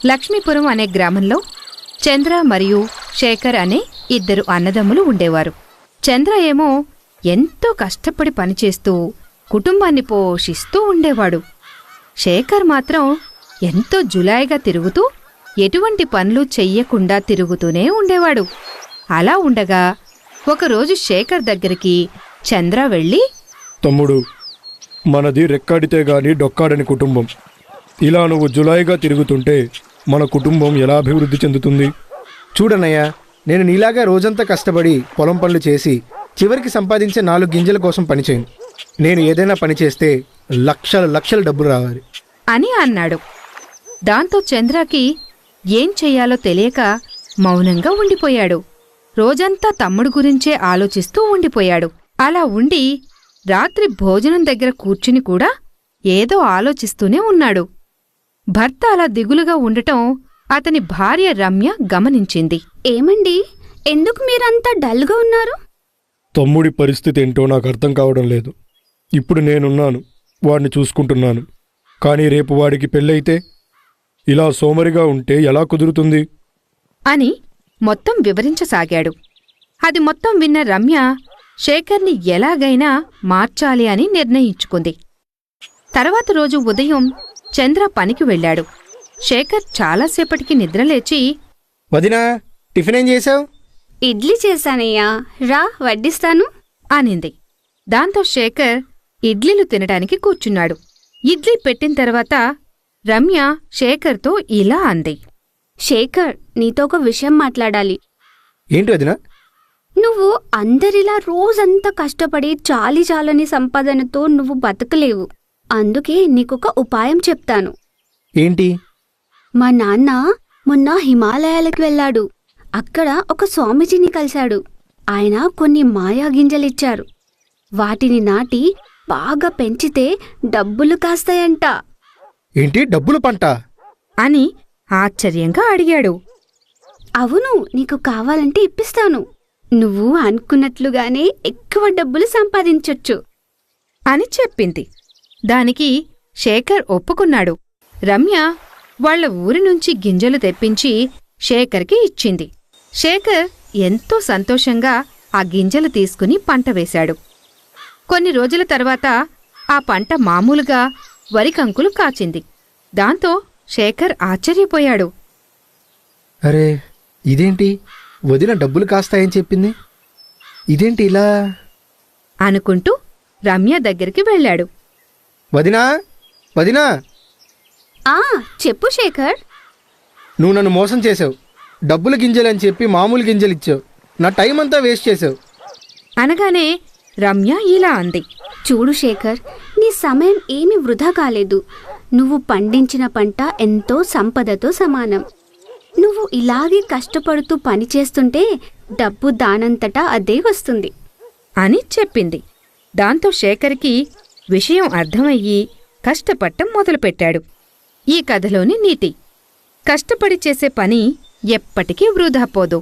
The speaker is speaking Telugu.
లక్ష్మీపురం అనే గ్రామంలో చంద్ర మరియు శేఖర్ అనే ఇద్దరు అన్నదమ్ములు ఉండేవారు. చంద్ర ఏమో ఎంతో కష్టపడి పనిచేస్తూ కుటుంబాన్ని పోషిస్తూ ఉండేవాడు. శేఖర్ మాత్రం ఎంతో జులాయిగా తిరుగుతూ ఎటువంటి పనులు చెయ్యకుండా తిరుగుతూనే ఉండేవాడు. అలా ఉండగా ఒకరోజు శేఖర్ దగ్గరికి చంద్ర వెళ్ళి, తమ్ముడు, మనది రెక్కాడితే గాని డొక్కాడని కుటుంబం. ఇలా నువ్వు జులాయిగా తిరుగుతుంటే మన కుటుంబం ఎలా అభివృద్ధి చెందుతుంది? చూడన్నయ్యా, నేను నీలాగా రోజంతా కష్టపడి పొలం పనులు చేసి చివరికి సంపాదించే 4 గింజల కోసం పనిచేయను. నేను ఏదైనా పని చేస్తే లక్షల డబ్బులు రావాలి అని అన్నాడు. దాంతో చంద్రకి ఏం చెయ్యాలో తెలియక మౌనంగా ఉండిపోయాడు. రోజంతా తమ్ముడు గురించే ఆలోచిస్తూ ఉండిపోయాడు. అలా ఉండి రాత్రి భోజనం దగ్గర కూర్చుని కూడా ఏదో ఆలోచిస్తూనే ఉన్నాడు. భర్త అలా దిగులుగా ఉండటం అతని భార్య రమ్య గమనించింది. ఏమండి, ఎందుకు మీరంతా డల్గా ఉన్నారు? తమ్ముడి పరిస్థితి ఏంటో నాకు అర్థం కావడం లేదు. ఇప్పుడు నేనున్నాను, వాడిని చూసుకుంటున్నాను. కానీ రేపు వాడికి పెళ్ళైతే ఇలా సోమరిగా ఉంటే ఎలా కుదురుతుంది అని మొత్తం వివరించసాగాడు. అది మొత్తం విన్న రమ్య శేఖర్ని ఎలాగైనా మార్చాలి అని నిర్ణయించుకుంది. తర్వాత రోజు ఉదయం చంద్ర పనికి వెళ్ళాడు. శేఖర్ చాలాసేపటికి నిద్రలేచి, వదినా, టిఫిన్ ఏం చేశావు? ఇడ్లీ చేశానయ్యా, రా వడ్డిస్తాను అనింది. దాంతో శేఖర్ ఇడ్లీలు తినడానికి కూర్చున్నాడు. ఇడ్లీ పెట్టిన తర్వాత రమ్య శేఖర్తో ఇలా అంది. శేఖర్, నీతో ఒక విషయం మాట్లాడాలి. ఏంటి వదినా? నువ్వు అందరిలా రోజంతా కష్టపడి చాలని సంపాదనతో నువ్వు బతకలేవు. అందుకే నీకొక ఉపాయం చెప్తాను. ఏంటి? మా నాన్న మొన్న హిమాలయాలకు వెళ్ళాడు. అక్కడ ఒక స్వామీజీని కలిశాడు. ఆయన కొన్ని మాయా గింజలిచ్చారు. వాటిని నాటి బాగా పెంచితే డబ్బులు కాస్తాయంట. ఏంటి, డబ్బులు పంట? అని ఆశ్చర్యంగా అడిగాడు. అవును, నీకు కావాలంటే ఇప్పిస్తాను. నువ్వు అనుకున్నట్లుగానే ఎక్కువ డబ్బులు సంపాదించొచ్చు అని చెప్పింది. దానికి శేఖర్ ఒప్పుకున్నాడు. రమ్య వాళ్ల ఊరి నుంచి గింజలు తెప్పించి శేఖర్కి ఇచ్చింది. శేఖర్ ఎంతో సంతోషంగా ఆ గింజలు తీసుకుని పంట వేశాడు. కొన్ని రోజుల తర్వాత ఆ పంట మామూలుగా వరికంకులు కాచింది. దాంతో శేఖర్ ఆశ్చర్యపోయాడు. అరే, ఇదేంటి, వదిన డబ్బులు కాస్తాయని చెప్పింది, ఇదేంటి ఇలా? అనుకుంటూ రమ్య దగ్గరికి వెళ్ళాడు. వదినా, వదినా, చెప్పు శేఖర్. నువ్వు నన్ను మోసం చేసావు. డబ్బుల గింజలని చెప్పి మామూలు గింజలు ఇచ్చావు. నా టైం అంతా వేస్ట్ చేసావు అనగానే రమ్య ఇలా అంది. చూడు శేఖర్, నీ సమయం ఏమీ వృధా కాలేదు. నువ్వు పండించిన పంట ఎంతో సంపదతో సమానం. నువ్వు ఇలాగే కష్టపడుతూ పనిచేస్తుంటే డబ్బు దానంతటా అదే వస్తుంది అని చెప్పింది. దాంతో శేఖర్కి విషయం అర్థమయ్యి కష్టపడటం మొదలుపెట్టాడు. ఈ కథలోని నీతి: కష్టపడి చేసే పని ఎప్పటికీ వృధా పోదు.